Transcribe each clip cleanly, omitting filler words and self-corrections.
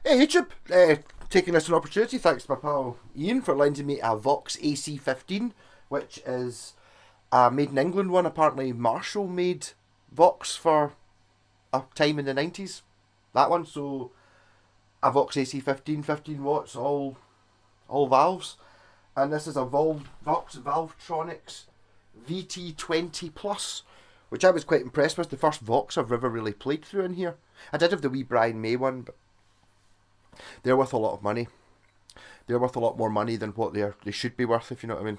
Hey YouTube, taking this an opportunity, thanks to my pal Ian for lending me a Vox AC15, which is a made in England one. Apparently Marshall made Vox for a time in the 90s, that one. So a Vox AC15, 15 watts, all valves. And this is a Vox Valvetronics VT20 Plus, which I was quite impressed with. The first Vox I've ever really played through in here. I did have the wee Brian May one, but they're worth a lot of money. They're worth a lot more money than what they should be worth, if you know what I mean.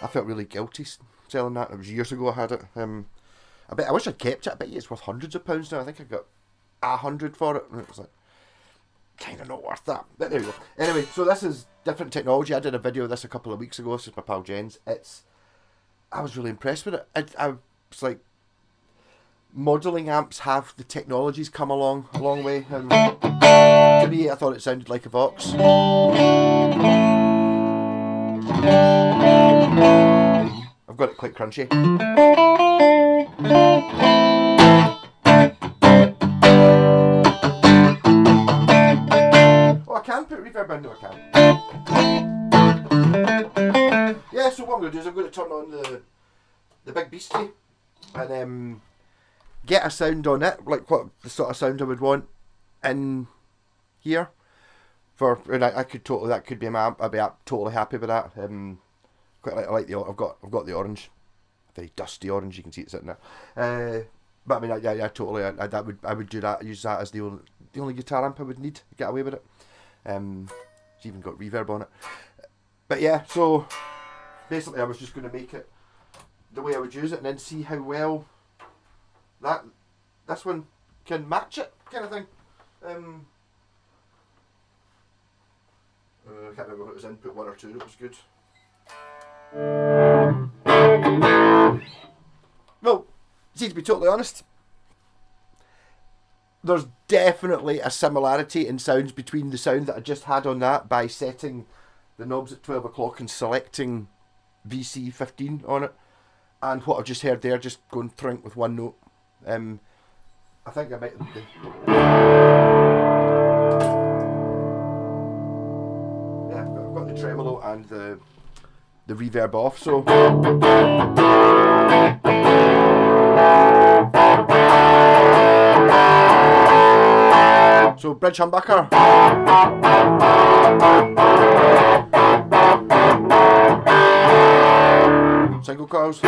I felt really guilty selling that. It was years ago I had it. I wish I'd kept it. I bet you it's worth hundreds of pounds now. I think I got 100 for it, and it was like kind of not worth that. But there we go. Anyway, so this is different technology. I did a video of this a couple of weeks ago. This is my pal Jen's. I was really impressed with it. I was like, modelling amps have the technologies come along a long way, and to me I thought it sounded like a Vox. I've got it quite crunchy. Oh, I can put reverb in. No, I can. Yeah, so what I'm going to do is I'm going to turn on the big beastie and get a sound on it, like what the sort of sound I would want in here. And I could totally, that could be my amp. I'd be totally happy with that. Quite like, I like I've got the orange, very dusty orange. You can see it sitting there. But I mean, yeah, totally. I would do that. Use that as the only guitar amp I would need to get away with it. It's even got reverb on it. But yeah, so basically I was just going to make it the way I would use it, and then see how well this one can match it, kind of thing. I can't remember what it was, input 1 or 2. It was good. Well, see, to be totally honest, there's definitely a similarity in sounds between the sound that I just had on that by setting the knobs at 12 o'clock and selecting VC15 on it, and what I've just heard there, just going thrink with one note. I think I might yeah, I've got the tremolo and the reverb off, so bridge humbucker, single coils.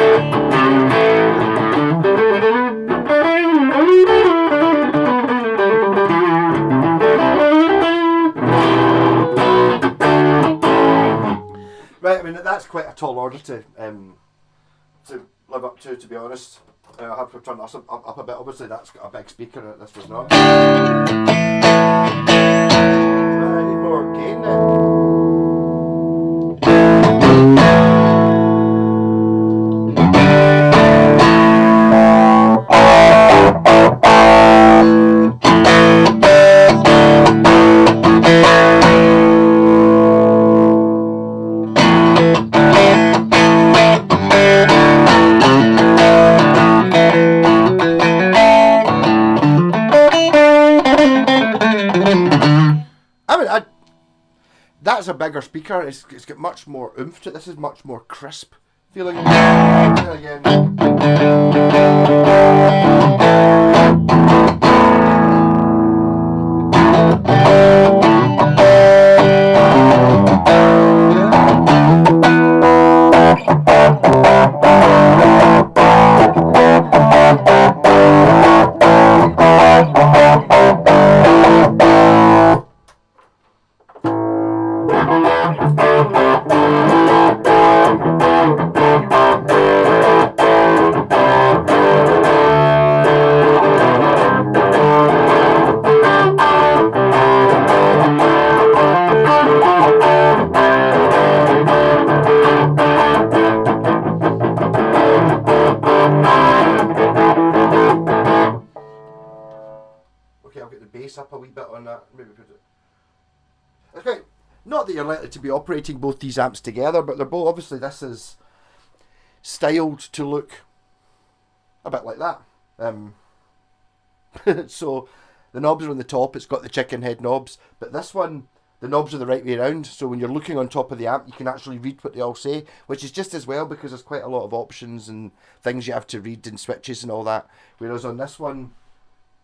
Right, I mean that's quite a tall order to live up to be honest. I have to turn this up a bit. Obviously, that's got a big speaker in it. This does not. I need more gain then. That's a bigger speaker. It's got much more oomph to it. This is much more crisp feeling. Again. Up a wee bit on that, maybe put it. Okay, not that you're likely to be operating both these amps together, but they're both, obviously this is styled to look a bit like that. So the knobs are on the top. It's got the chicken head knobs, but this one, the knobs are the right way around. So when you're looking on top of the amp, you can actually read what they all say, which is just as well because there's quite a lot of options and things you have to read and switches and all that. Whereas on this one,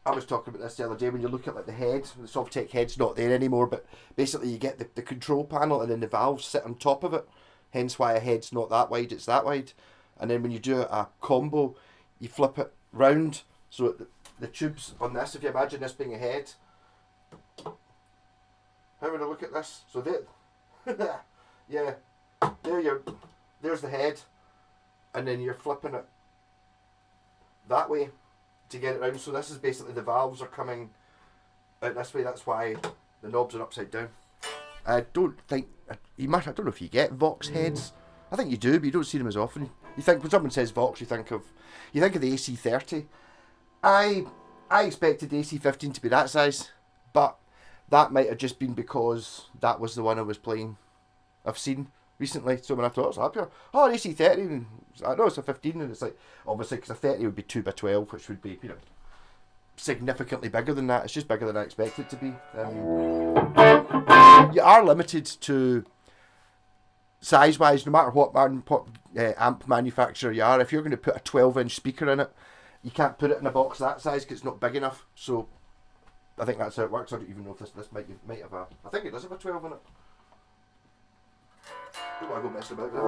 I was talking about this the other day, when you look at like the head, the Sovtech head's not there anymore, but basically you get the control panel and then the valves sit on top of it, hence why a head's not that wide, it's that wide. And then when you do a combo, you flip it round, so the tubes on this, if you imagine this being a head, how would I look at this? So there, yeah, there's the head, and then you're flipping it that way to get it round. So this is basically the valves are coming out this way. That's why the knobs are upside down. I don't think you might. I don't know if you get Vox heads. I think you do, but you don't see them as often. You think when someone says Vox, you think of the AC30. I expected the AC15 to be that size, but that might have just been because that was the one I was playing. I've seen recently, so when I thought, oh, an AC30, and I know it's a 15, and it's like, obviously, because a 30 would be 2x12, which would be, significantly bigger than that. It's just bigger than I expected it to be. You are limited to size-wise, no matter what amp manufacturer you are. If you're going to put a 12-inch speaker in it, you can't put it in a box that size because it's not big enough. So I think that's how it works. I don't even know if this might have a... I think it does have a 12 in it. Don't want to go messing about with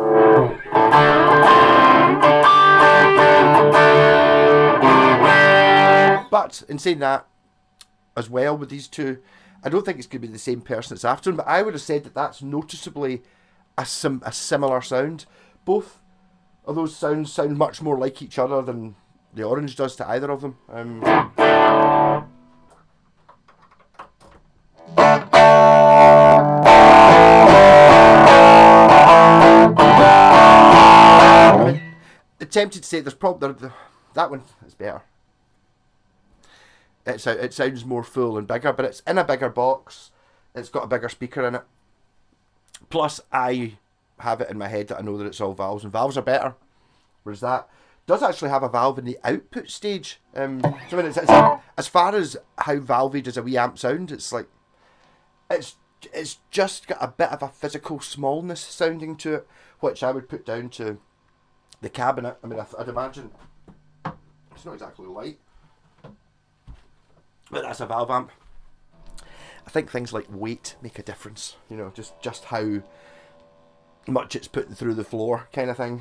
it. But in saying that, as well with these two, I don't think it's going to be the same person that's after them, but I would have said that that's noticeably a similar sound. Both of those sounds sound much more like each other than the Orange does to either of them. I'm tempted to say there's probably that one is better. It sounds more full and bigger, but it's in a bigger box. It's got a bigger speaker in it. Plus, I have it in my head that I know that it's all valves, and valves are better. Whereas that does actually have a valve in the output stage. So I mean, it's as far as how valvey does a wee amp sound, it's like it's just got a bit of a physical smallness sounding to it, which I would put down to the cabinet. I mean, I'd imagine it's not exactly light, but that's a valve amp. I think things like weight make a difference, just how much it's putting through the floor kind of thing.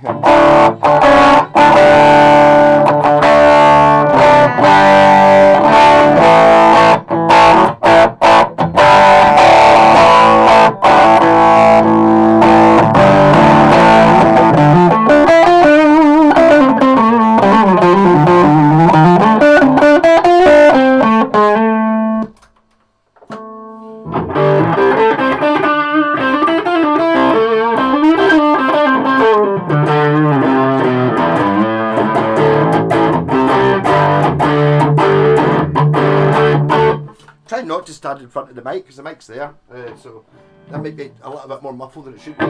Try not to stand in front of the mic because the mic's there, so that might be a little bit more muffled than it should be.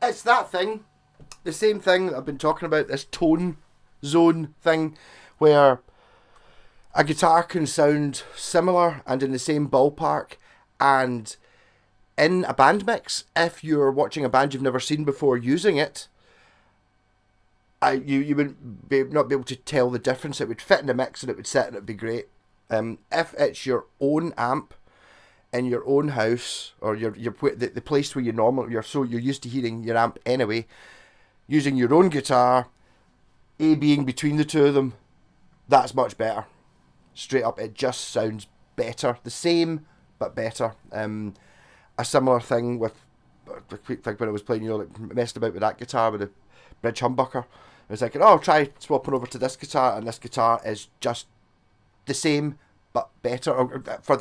It's that thing, the same thing that I've been talking about, this tone zone thing, where a guitar can sound similar and in the same ballpark, and in a band mix, if you're watching a band you've never seen before using it, you wouldn't not be able to tell the difference. It would fit in the mix and it would sit and it would be great. If it's your own amp in your own house, or the place where you're used to hearing your amp anyway, using your own guitar, A being between the two of them, that's much better. Straight up, it just sounds better. The same, but better. A similar thing with, like when I was playing, like messing about with that guitar with the bridge humbucker. I was like, oh, try swapping over to this guitar, and this guitar is just the same, but better. For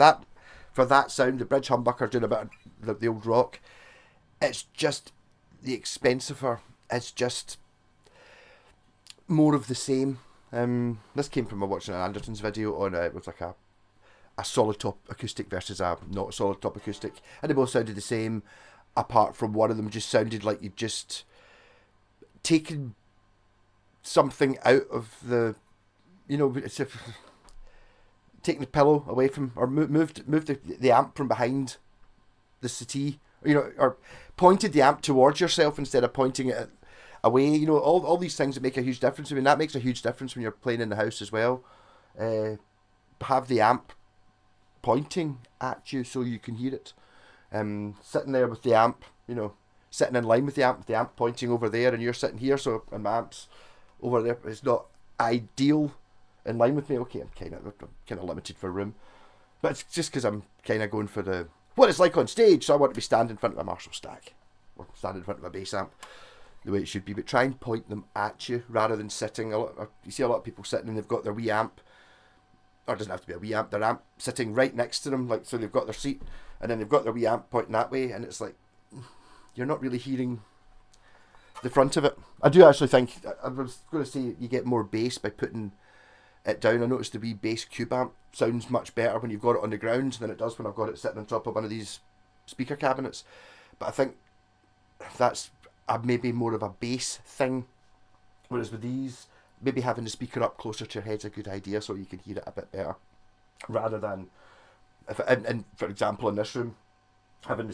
that sound, the bridge humbucker doing a bit of the old rock. It's just the expensiver. It's just more of the same. This came from watching an Anderton's video on it was like a solid top acoustic versus a not solid top acoustic, and they both sounded the same, apart from one of them just sounded like you'd just taken something out of the, it's if taking the pillow away from, or moved the amp from behind the settee, or pointed the amp towards yourself instead of pointing it away. All these things that make a huge difference. I mean, that makes a huge difference when you're playing in the house as well. Have the amp pointing at you so you can hear it. Sitting there with the amp, sitting in line with the amp pointing over there, and you're sitting here, so and my amp's over there. It's not ideal in line with me. Okay, I'm kind of limited for room, but it's just because I'm kind of going for what it's like on stage. So I want to be standing in front of a Marshall stack, or standing in front of a bass amp, the way it should be. But try and point them at you rather than sitting. You see a lot of people sitting and they've got their wee amp, or it doesn't have to be a wee amp, their amp sitting right next to them, like, so they've got their seat and then they've got their wee amp pointing that way, and it's like you're not really hearing the front of it. I do actually think, I was going to say, you get more bass by putting it down. I noticed the wee bass cube amp sounds much better when you've got it on the ground than it does when I've got it sitting on top of one of these speaker cabinets. But I think that's maybe more of a bass thing, whereas with these, maybe having the speaker up closer to your head's a good idea so you can hear it a bit better, rather than, and for example in this room, having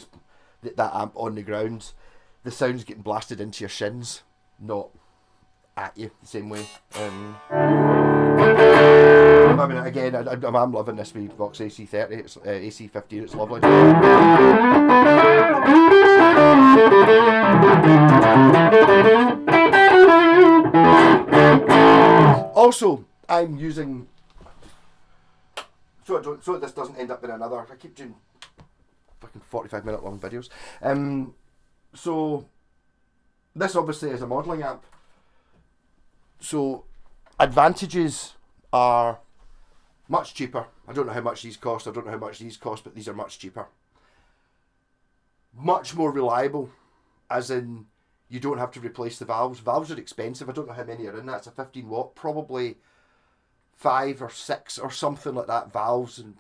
that amp on the ground, the sound's getting blasted into your shins, not at you the same way. I mean, again, I'm loving this wee Vox AC30, it's AC15, it's lovely. Also, I'm using, so this doesn't end up in another, I keep doing fucking 45-minute long videos. So this obviously is a modelling amp. So advantages are much cheaper. I don't know how much these cost, but these are much cheaper. Much more reliable, as in you don't have to replace the valves. Valves are expensive. I don't know how many are in that. It's a 15 watt, probably 5 or 6 or something like that valves, and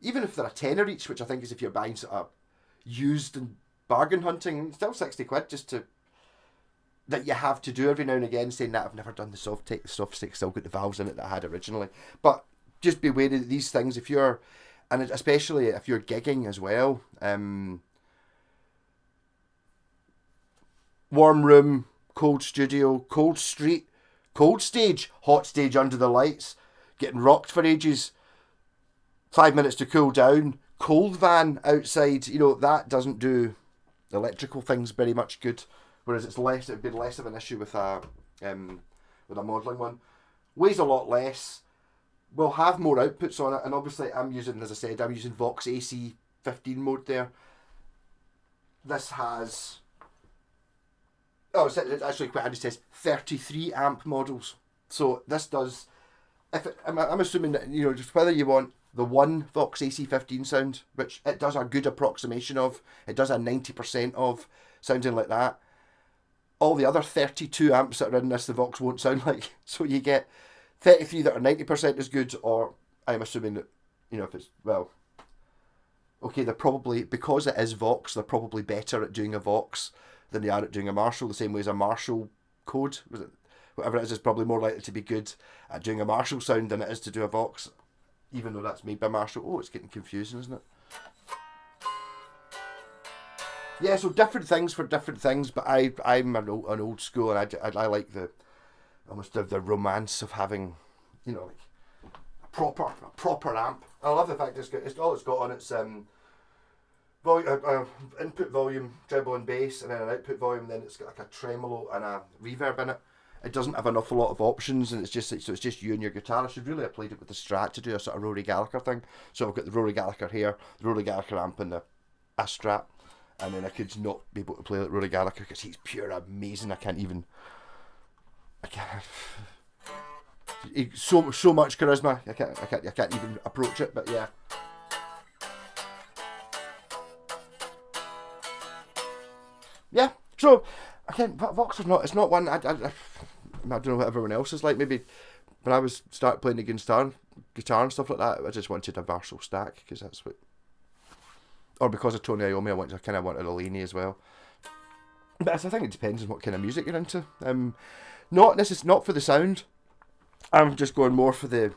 even if they're a tenner each, which I think is if you're buying sort of used and bargain hunting, it's still 60 quid just to, that you have to do every now and again, saying that I've never done the soft take. The soft take still got the valves in it that I had originally. But just be wary of these things if you're, and especially if you're gigging as well. Warm room, cold studio, cold street, cold stage, hot stage under the lights, getting rocked for ages, 5 minutes to cool down, cold van outside, that doesn't do electrical things very much good. Whereas it'd be less of an issue with a modelling one. Weighs a lot less, will have more outputs on it, and obviously I'm using Vox AC15 mode there. This has, it's actually quite handy, it says 33 amp models. So this does, I'm assuming that, just whether you want the one Vox AC15 sound, which it does a good approximation of, it does a 90% of sounding like that. All the other 32 amps that are in this, the Vox won't sound like. So you get 33 that are 90% as good, or I'm assuming that, if it's, well, okay, they're probably, because it is Vox, they're probably better at doing a Vox than they are at doing a Marshall, the same way as a Marshall code, whatever it is probably more likely to be good at doing a Marshall sound than it is to do a Vox, even though that's made by Marshall. Oh, it's getting confusing, isn't it? Yeah, so different things for different things, but I'm an old school, and I like almost the romance of having you know, like a proper amp. I love the fact it's all it's got on its input volume, treble and bass, and then an output volume. Then it's got like a tremolo and a reverb in it. It doesn't have an awful lot of options, and it's just you and your guitar. I should really have played it with the Strat to do a sort of Rory Gallagher thing. So I've got the Rory Gallagher here, the Rory Gallagher amp, and a Strat, and then I could not be able to play like Rory Gallagher because he's pure amazing. I can't. So much charisma. I can't even approach it. But yeah. Yeah. So again, Vox is not. It's not one. I don't know what everyone else is like. Maybe when I was start playing the guitar and stuff like that, I just wanted a Marshall stack because that's what. Or because of Tony Iommi, I kind of wanted a Laney as well. But I think it depends on what kind of music you're into. Not for the sound. I'm just going more for the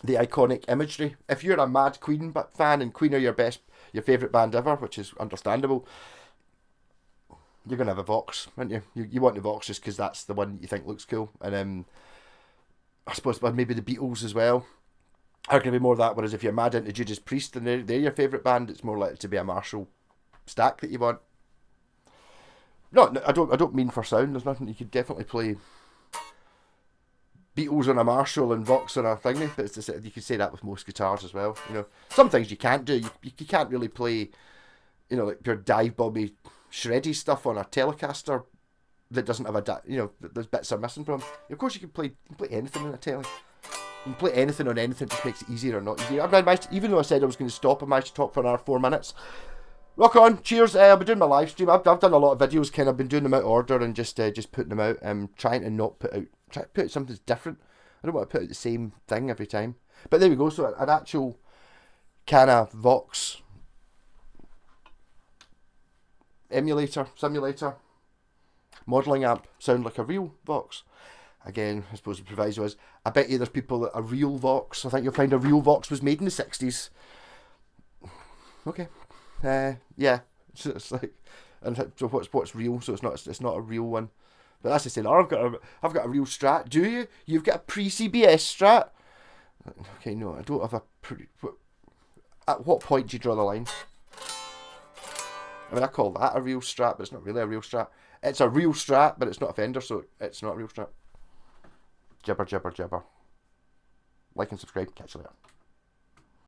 iconic imagery. If you're a mad Queen fan and Queen are your favourite band ever, which is understandable, you're gonna have a Vox, aren't you? You want the Vox just because that's the one you think looks cool. And I suppose maybe the Beatles as well are gonna be more of that. Whereas if you're mad into Judas Priest and they're your favourite band, it's more likely to be a Marshall stack that you want. No, I don't mean for sound. There's nothing you could definitely play. Beatles on a Marshall and Vox on a thingy, but it's just, you could say that with most guitars as well. You know, some things you can't do. You can't really play, you know, like pure dive bomby, shreddy stuff on a Telecaster that doesn't have those bits are missing from. Of course, you can play anything on a Tele. You can play anything on anything. It just makes it easier or not easier. Even though I said I was going to stop, I managed to talk for another 4 minutes. Rock on, cheers. I've been doing my live stream. I've done a lot of videos, kind of been doing them out of order and just putting them out. I'm trying to not put out something different. I don't want to put out the same thing every time. But there we go. So an actual kind of Vox simulator, modelling amp sound like a real Vox. Again, I suppose the proviso is, I bet you there's people that a real Vox. I think you'll find a real Vox was made in the 60s. Okay. Yeah, so it's like, and so what's real? So it's not a real one. But that's the same. I've got a real Strat. Do you? You've got a pre-CBS Strat? Okay, no, I don't have a pre. At what point do you draw the line? I mean, I call that a real Strat, but it's not really a real Strat. It's a real Strat, but it's not a Fender, so it's not a real Strat. Jibber, jibber, jibber. Like and subscribe. Catch you later.